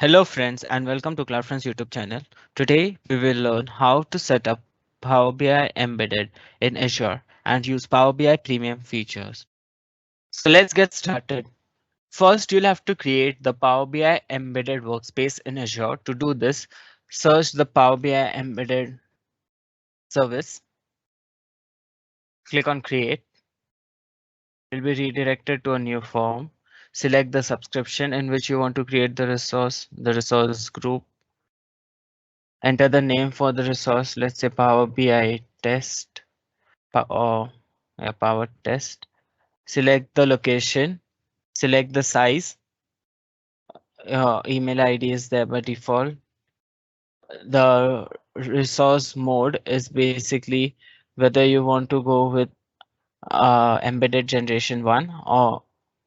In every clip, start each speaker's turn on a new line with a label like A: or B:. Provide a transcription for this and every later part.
A: Hello friends and welcome to CloudFronts YouTube channel. Today we will learn how to set up Power BI embedded in Azure and use Power BI premium features. So let's get started. First, you'll have to create the Power BI embedded workspace in Azure. To do this, search the Power BI embedded service. Click on create. You'll be redirected to a new form. Select the subscription in which you want to create the resource group. Enter the name for the resource, let's say Power BI test or Power test. Select the location, select the size. Email ID is there by default. The resource mode is basically whether you want to go with embedded generation 1 or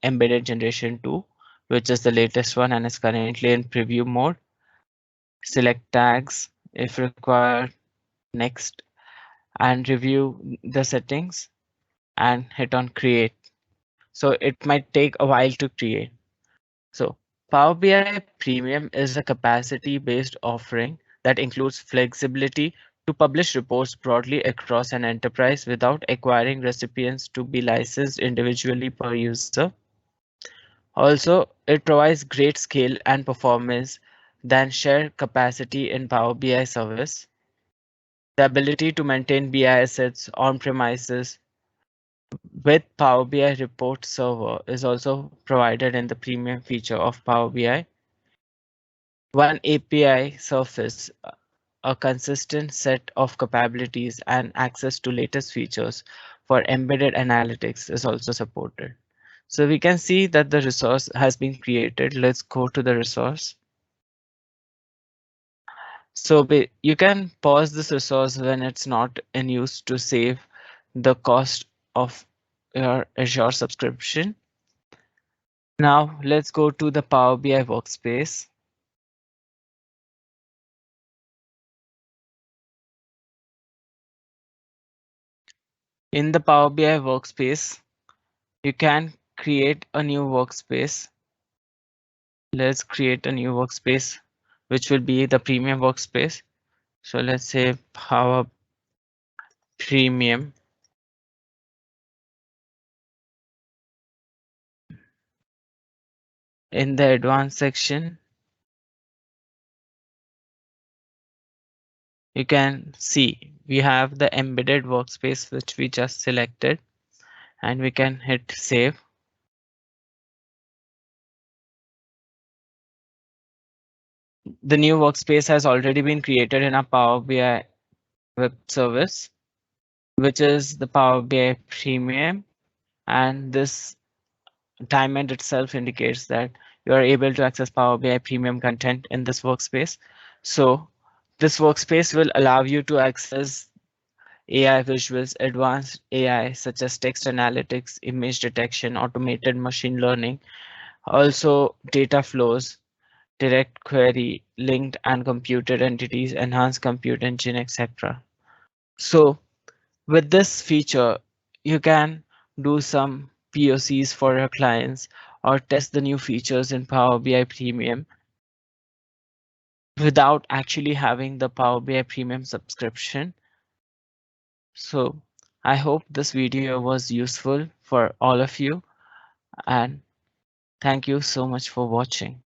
A: embedded generation 2, which is the latest one and is currently in preview mode. Select tags if required, next, and review the settings and hit on create. So it might take a while to create. So Power BI Premium is a capacity based offering that includes flexibility to publish reports broadly across an enterprise without acquiring recipients to be licensed individually per user. Also, it provides great scale and performance than shared capacity in Power BI service. The ability to maintain BI assets on premises with Power BI Report Server is also provided in the premium feature of Power BI. One API surface, a consistent set of capabilities and access to latest features for embedded analytics is also supported. So we can see that the resource has been created. Let's go to the resource. So you can pause this resource when it's not in use to save the cost of your Azure subscription. Now let's go to the Power BI workspace. In the Power BI workspace, you can create a new workspace. Let's create a new workspace, which will be the premium workspace. So let's say Power Premium. In the advanced section, you can see we have the embedded workspace, which we just selected, and we can hit save. The new workspace has already been created in a Power BI web service, which is the Power BI Premium, and this diamond itself indicates that you are able to access Power BI premium content in this workspace. So this workspace will allow you to access AI visuals, advanced AI such as text analytics, image detection, automated machine learning, also data flows, direct query, linked and computed entities, enhanced compute engine, etc. So with this feature, you can do some POCs for your clients or test the new features in Power BI Premium without actually having the Power BI Premium subscription. So I hope this video was useful for all of you, and thank you so much for watching.